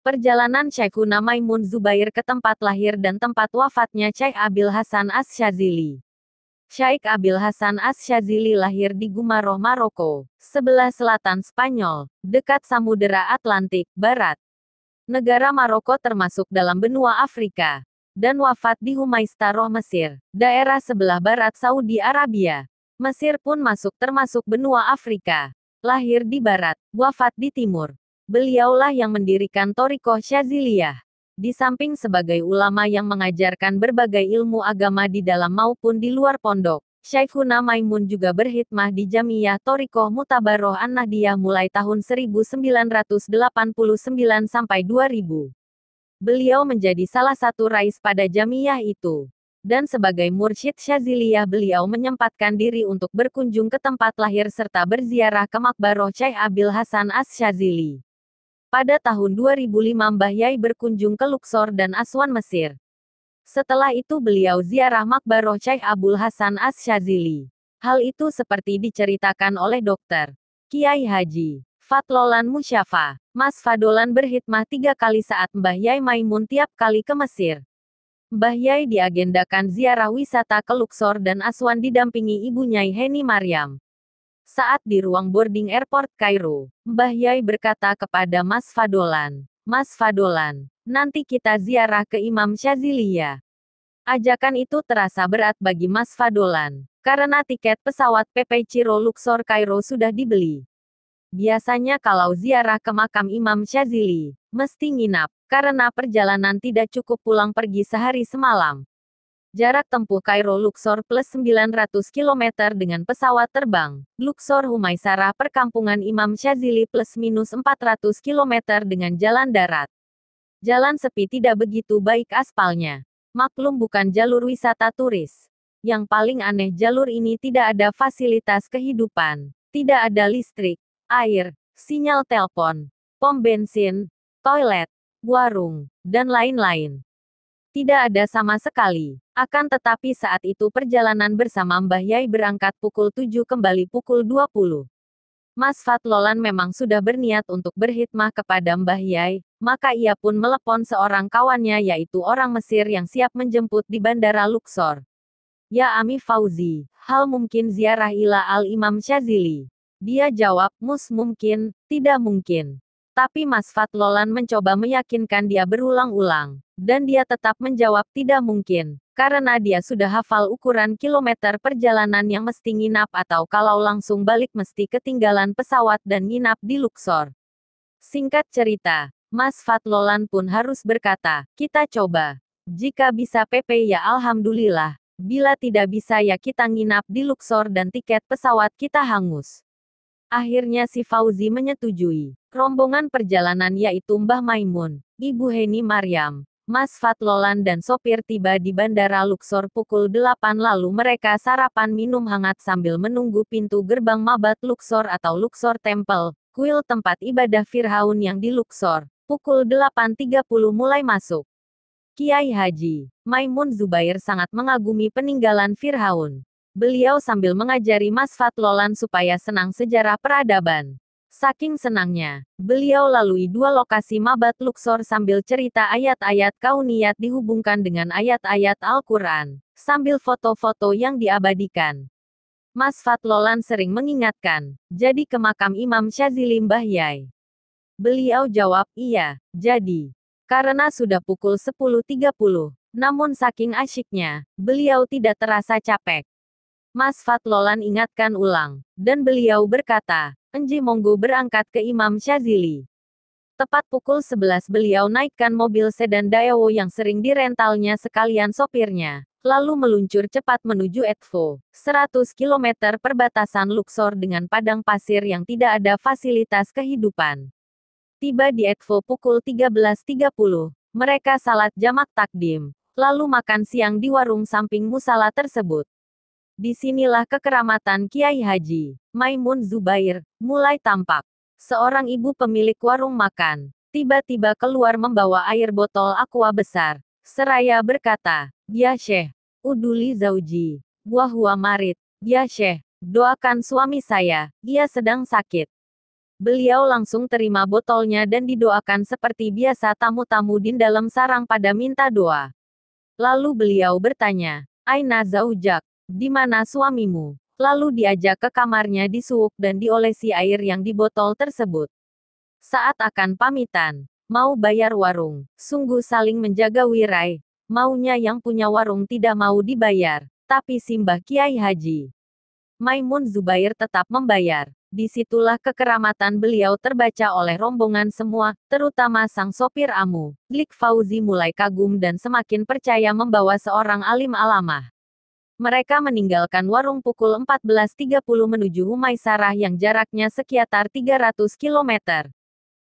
Perjalanan Syekhuna Maimun Zubair ke tempat lahir dan tempat wafatnya Syekh Abil Hasan Asy-Syadzili. Syekh Abil Hasan Asy-Syadzili lahir di Gumaroh, Maroko, sebelah selatan Spanyol, dekat Samudera Atlantik, Barat. Negara Maroko termasuk dalam benua Afrika. Dan wafat di Humaistaroh, Mesir, daerah sebelah barat Saudi Arabia. Mesir pun termasuk benua Afrika. Lahir di barat, wafat di timur. Beliaulah yang mendirikan Thariqah Syadziliyah. Di samping sebagai ulama yang mengajarkan berbagai ilmu agama di dalam maupun di luar pondok, Syekhuna Maimun juga berkhidmah di Jamiyah Thariqah Mutabaroh An-Nahdiyah mulai tahun 1989 sampai 2000. Beliau menjadi salah satu rais pada Jamiyah itu. Dan sebagai mursyid Syadziliyah beliau menyempatkan diri untuk berkunjung ke tempat lahir serta berziarah ke makbaroh Syekh Abil Hasan Asy-Syadzili. Pada tahun 2005 Mbah Yai berkunjung ke Luxor dan Aswan, Mesir. Setelah itu beliau ziarah makbaroh Syekh Abul Hasan Asy-Syadzili. Hal itu seperti diceritakan oleh Dr. Kiai Haji Fadlolan Musyafa. Mas Fadolan berkhidmah 3 kali saat Mbah Yai Maimun tiap kali ke Mesir. Mbah Yai diagendakan ziarah wisata ke Luxor dan Aswan didampingi Ibu Nyai Heni Maryam. Saat di ruang boarding airport Kairo, Mbah Yai berkata kepada Mas Fadolan, "Mas Fadolan, nanti kita ziarah ke Imam Syadziliyah." Ajakan itu terasa berat bagi Mas Fadolan, karena tiket pesawat PP Ciro Luxor Kairo sudah dibeli. Biasanya kalau ziarah ke makam Imam Syadzili, mesti nginap, karena perjalanan tidak cukup pulang pergi sehari semalam. Jarak tempuh Kairo Luxor plus 900 km dengan pesawat terbang. Luxor Humaisarah perkampungan Imam Syadzili plus minus 400 km dengan jalan darat. Jalan sepi tidak begitu baik aspalnya. Maklum bukan jalur wisata turis. Yang paling aneh jalur ini tidak ada fasilitas kehidupan. Tidak ada listrik, air, sinyal telepon, pom bensin, toilet, warung, dan lain-lain. Tidak ada sama sekali. Akan tetapi saat itu perjalanan bersama Mbah Yai berangkat pukul 7 kembali pukul 20. Mas Fadlolan memang sudah berniat untuk berkhidmah kepada Mbah Yai, maka ia pun melepon seorang kawannya yaitu orang Mesir yang siap menjemput di Bandara Luxor. "Ya Ami Fauzi, hal mungkin ziarah ila al-Imam Syadzili?" Dia jawab, mungkin, tidak mungkin." Tapi Mas Fadlolan mencoba meyakinkan dia berulang-ulang. Dan dia tetap menjawab tidak mungkin. Karena dia sudah hafal ukuran kilometer perjalanan yang mesti nginap atau kalau langsung balik mesti ketinggalan pesawat dan nginap di Luxor. Singkat cerita, Mas Fadlolan pun harus berkata, "Kita coba. Jika bisa PP ya alhamdulillah. Bila tidak bisa ya kita nginap di Luxor dan tiket pesawat kita hangus." Akhirnya si Fauzi menyetujui. Rombongan perjalanan yaitu Mbah Maimun, Ibu Heni Maryam, Mas Fadlolan dan sopir tiba di Bandara Luxor pukul 8 lalu mereka sarapan minum hangat sambil menunggu pintu gerbang Mabat Luxor atau Luxor Temple, kuil tempat ibadah Fir'aun yang di Luxor. Pukul 8.30 mulai masuk. Kiai Haji Maimun Zubair sangat mengagumi peninggalan Fir'aun. Beliau sambil mengajari Mas Fadlolan supaya senang sejarah peradaban. Saking senangnya, beliau lalui 2 lokasi Mabat Luxor sambil cerita ayat-ayat kauniyat dihubungkan dengan ayat-ayat Al-Quran, sambil foto-foto yang diabadikan. Mas Fadlolan sering mengingatkan, "Jadi ke makam Imam Syadzili Mbah Yai?" Beliau jawab, "Iya, jadi." Karena sudah pukul 10.30, namun saking asyiknya, beliau tidak terasa capek. Mas Fadlolan ingatkan ulang, dan beliau berkata, "Enji monggo berangkat ke Imam Syadzili." Tepat pukul 11 beliau naikkan mobil sedan Daewoo yang sering direntalnya sekalian sopirnya, lalu meluncur cepat menuju Edfu, 100 km perbatasan Luxor dengan padang pasir yang tidak ada fasilitas kehidupan. Tiba di Edfu pukul 13.30, mereka salat jamak takdim, lalu makan siang di warung samping musala tersebut. Disinilah kekeramatan Kiai Haji Maimun Zubair mulai tampak. Seorang ibu pemilik warung makan, tiba-tiba keluar membawa air botol aqua besar. Seraya berkata, "Ya Syekh, uduli zauji, wa huwa marid. Ya Syekh, doakan suami saya, ia sedang sakit." Beliau langsung terima botolnya dan didoakan seperti biasa tamu-tamu di dalam sarang pada minta doa. Lalu beliau bertanya, "Aina zaujak? Di mana suamimu?" Lalu diajak ke kamarnya disuuk dan diolesi air yang di botol tersebut. Saat akan pamitan, mau bayar warung, sungguh saling menjaga wirai. Maunya yang punya warung tidak mau dibayar, tapi simbah Kiai Haji Maimun Zubair tetap membayar. Disitulah kekeramatan beliau terbaca oleh rombongan semua, terutama sang sopir Amu. Lik Fauzi mulai kagum dan semakin percaya membawa seorang alim alamah. Mereka meninggalkan warung pukul 14.30 menuju Humaisarah yang jaraknya sekitar 300 km.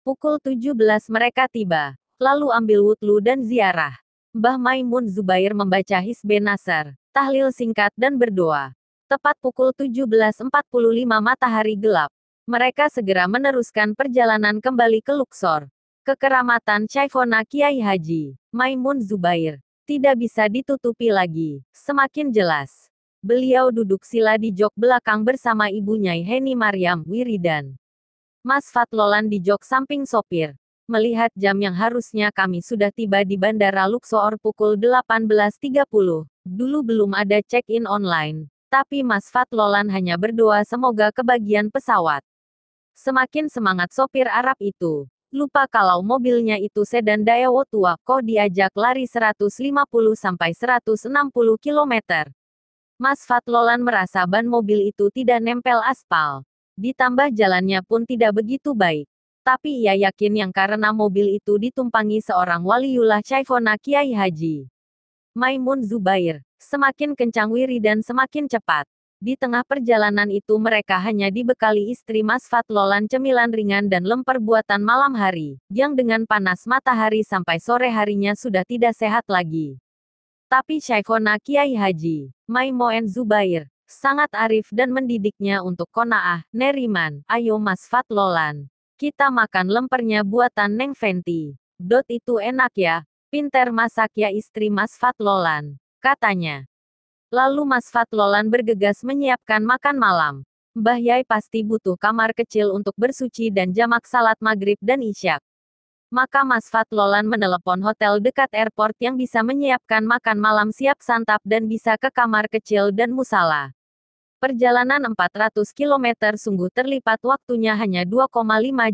Pukul 17 mereka tiba, lalu ambil wudhu dan ziarah. Mbah Maimun Zubair membaca Hizbe Nasr, tahlil singkat dan berdoa. Tepat pukul 17.45 matahari gelap. Mereka segera meneruskan perjalanan kembali ke Luxor. Kekeramatan Syekhona Kiai Haji Maimun Zubair tidak bisa ditutupi lagi. Semakin jelas. Beliau duduk sila di jok belakang bersama ibunya Heni Maryam Wiridan. Mas Fatlolan di jok samping sopir. Melihat jam yang harusnya kami sudah tiba di Bandara Luxor pukul 18.30. Dulu belum ada check-in online. Tapi Mas Fatlolan hanya berdoa semoga kebagian pesawat. Semakin semangat sopir Arab itu. Lupa kalau mobilnya itu sedan Daewoo tua, kok diajak lari 150-160 km. Mas Fatlolan merasa ban mobil itu tidak nempel aspal. Ditambah jalannya pun tidak begitu baik. Tapi ia yakin yang karena mobil itu ditumpangi seorang waliullah Syekhona Kiai Haji Maimun Zubair. Semakin kencang wiridan semakin cepat. Di tengah perjalanan itu mereka hanya dibekali istri Mas Fatlolan cemilan ringan dan lemper buatan malam hari, yang dengan panas matahari sampai sore harinya sudah tidak sehat lagi. Tapi Syekhona Kiai Haji Maimun Zubair sangat arif dan mendidiknya untuk konaah, neriman, ayo Mas Fatlolan. Kita makan lempernya buatan Neng Fenti. Itu enak ya, pinter masak ya istri Mas Fatlolan, katanya. Lalu Mas Fatlolan bergegas menyiapkan makan malam. Mbah Yai pasti butuh kamar kecil untuk bersuci dan jamak salat maghrib dan isyak. Maka Mas Fatlolan menelepon hotel dekat airport yang bisa menyiapkan makan malam siap santap dan bisa ke kamar kecil dan musala. Perjalanan 400 km sungguh terlipat waktunya hanya 2,5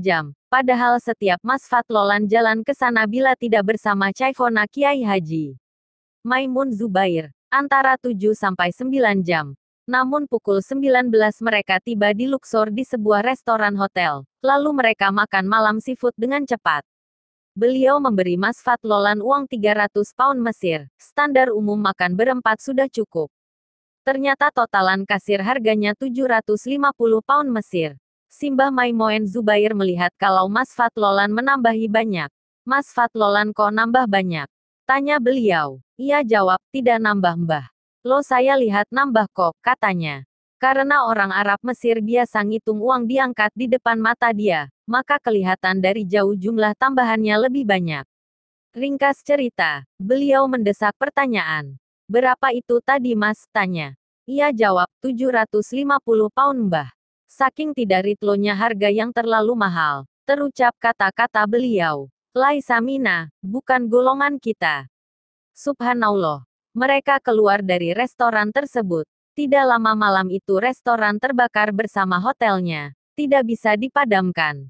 jam. Padahal setiap Mas Fatlolan jalan ke sana bila tidak bersama Syekhona Kiai Haji Maimun Zubair, antara 7-9 jam. Namun pukul 19 mereka tiba di Luxor di sebuah restoran hotel. Lalu mereka makan malam seafood dengan cepat. Beliau memberi Mas Fatlolan uang 300 pound Mesir. Standar umum makan berempat sudah cukup. Ternyata totalan kasir harganya 750 pound Mesir. Simbah Maimun Zubair melihat kalau Mas Fatlolan menambahi banyak. Mas Fatlolan kok nambah banyak? Tanya beliau. Ia jawab, tidak nambah mbah. Lo saya lihat nambah kok, katanya. Karena orang Arab Mesir biasa ngitung uang diangkat di depan mata dia, maka kelihatan dari jauh jumlah tambahannya lebih banyak. Ringkas cerita, beliau mendesak pertanyaan. Berapa itu tadi mas? Tanya. Ia jawab, 750 pound mbah. Saking tidak ritlonya harga yang terlalu mahal, terucap kata-kata beliau. Laisa mina, bukan golongan kita. Subhanallah. Mereka keluar dari restoran tersebut. Tidak lama malam itu restoran terbakar bersama hotelnya. Tidak bisa dipadamkan.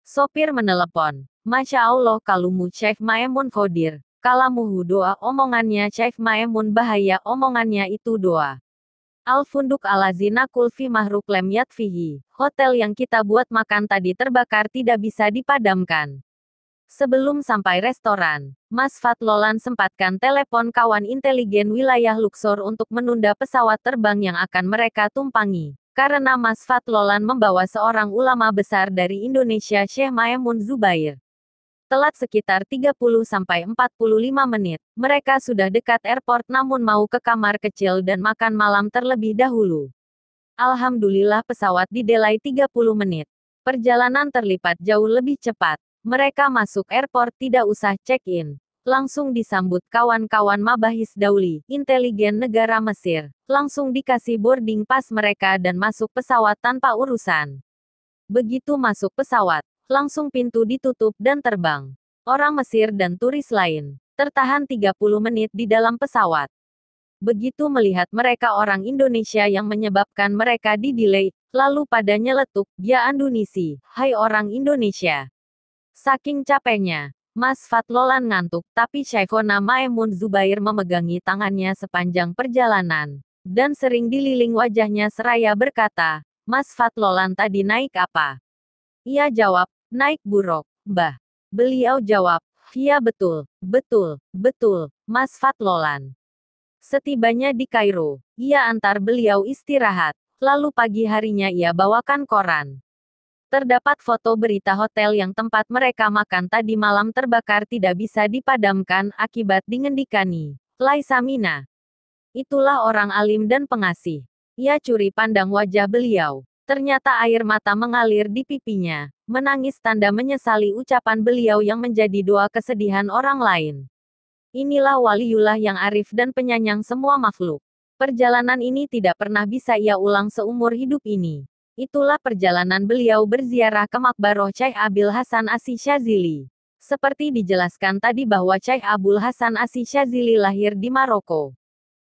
Sopir menelepon. Masya Allah kalumu Syekh Maimun Khodir. Kalamuhu doa omongannya Syekh Maimun bahaya omongannya itu doa. Al-Funduk Al-Azina Kulfi Mahruk Lem Yatfihi. Hotel yang kita buat makan tadi terbakar tidak bisa dipadamkan. Sebelum sampai restoran, Mas Fatlolan sempatkan telepon kawan intelijen wilayah Luxor untuk menunda pesawat terbang yang akan mereka tumpangi. Karena Mas Fatlolan membawa seorang ulama besar dari Indonesia Syekh Maimun Zubair. Telat sekitar 30-45 menit. Mereka sudah dekat airport namun mau ke kamar kecil dan makan malam terlebih dahulu. Alhamdulillah pesawat didelay 30 menit. Perjalanan terlipat jauh lebih cepat. Mereka masuk airport tidak usah check-in. Langsung disambut kawan-kawan Mabahis Dauli, intelijen negara Mesir. Langsung dikasih boarding pass mereka dan masuk pesawat tanpa urusan. Begitu masuk pesawat, langsung pintu ditutup dan terbang. Orang Mesir dan turis lain tertahan 30 menit di dalam pesawat. Begitu melihat mereka orang Indonesia yang menyebabkan mereka di-delay, lalu pada nyeletuk, "Ya Andunisi, hai orang Indonesia." Saking capeknya, Mas Fatlolan ngantuk, tapi Syekhona Maemun Zubair memegangi tangannya sepanjang perjalanan. Dan sering dililing wajahnya seraya berkata, "Mas Fatlolan tadi naik apa?" Ia jawab, "Naik buruk, Mbah." Beliau jawab, "Iya betul, betul, betul, Mas Fatlolan." Setibanya di Kairo, ia antar beliau istirahat. Lalu pagi harinya ia bawakan koran. Terdapat foto berita hotel yang tempat mereka makan tadi malam terbakar tidak bisa dipadamkan akibat dingendikani. Laisa Mina. Itulah orang alim dan pengasih. Ia curi pandang wajah beliau. Ternyata air mata mengalir di pipinya. Menangis tanda menyesali ucapan beliau yang menjadi doa kesedihan orang lain. Inilah waliullah yang arif dan penyayang semua makhluk. Perjalanan ini tidak pernah bisa ia ulang seumur hidup ini. Itulah perjalanan beliau berziarah ke makbaroh Syekh Abil Hasan Asy-Syadzili. Seperti dijelaskan tadi bahwa Syekh Abul Hasan Asy-Syadzili lahir di Maroko.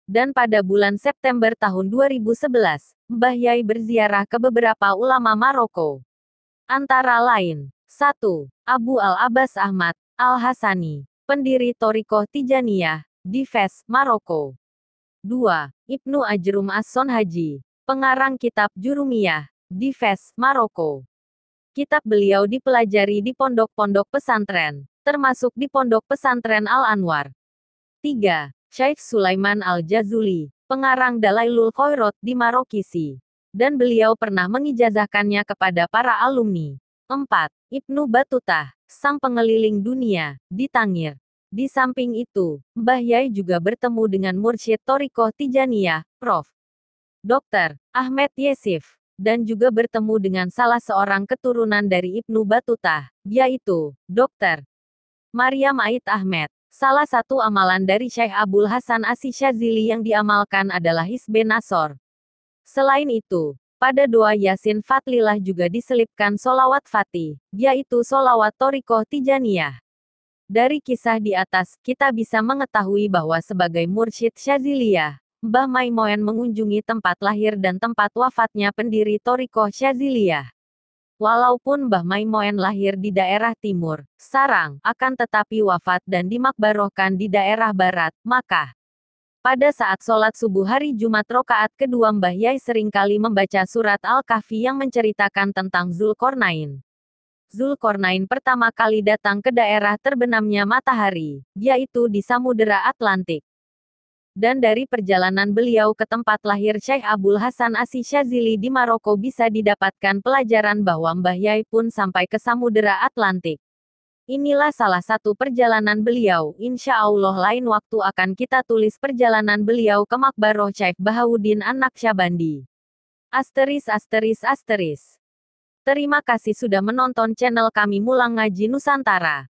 Dan pada bulan September tahun 2011, Mbah Yai berziarah ke beberapa ulama Maroko. Antara lain, 1. Abu Al-Abbas Ahmad Al-Hasani, pendiri Thorikoh Tijaniyah, di Fes, Maroko. 2. Ibnu Ajrum As-Son Haji, pengarang kitab Jurumiyah, di Fes, Maroko. Kitab beliau dipelajari di pondok-pondok pesantren, termasuk di pondok pesantren Al-Anwar. 3. Syekh Sulaiman Al-Jazuli, pengarang Dalailul Khairat di Marokisi. Dan beliau pernah mengijazahkannya kepada para alumni. 4. Ibnu Batutah, sang pengeliling dunia, di Tangir. Di samping itu, Mbah Yai juga bertemu dengan Mursyid Thorikoh Tijaniyah, Prof. Dr. Ahmed Yesif, dan juga bertemu dengan salah seorang keturunan dari Ibnu Batutah, yaitu Dr. Maryam Ait Ahmed. Salah satu amalan dari Syekh Abul Hasan Asy-Syadzili yang diamalkan adalah Hizbe Nasor. Selain itu, pada doa Yasin Fatlilah juga diselipkan solawat Fatih, yaitu solawat Thorikoh Tijaniyah. Dari kisah di atas, kita bisa mengetahui bahwa sebagai mursyid Syadziliyah, Mbah Maimoen mengunjungi tempat lahir dan tempat wafatnya pendiri Thorikoh Syadziliyah. Walaupun Mbah Maimoen lahir di daerah timur, Sarang, akan tetapi wafat dan dimakbarohkan di daerah barat, Makkah. Pada saat sholat subuh hari Jumat rokaat kedua Mbah Yai seringkali membaca surat Al-Kahfi yang menceritakan tentang Zulkarnain. Zulkarnain pertama kali datang ke daerah terbenamnya matahari, yaitu di Samudera Atlantik. Dan dari perjalanan beliau ke tempat lahir Syekh Abul Hasan Asy-Syadzili di Maroko bisa didapatkan pelajaran bahwa Mbah Yai pun sampai ke Samudera Atlantik. Inilah salah satu perjalanan beliau, insya Allah lain waktu akan kita tulis perjalanan beliau ke makbaroh Syekh Bahauddin An-Naqsyabandi. ******. Terima kasih sudah menonton channel kami Mulang Ngaji Nusantara.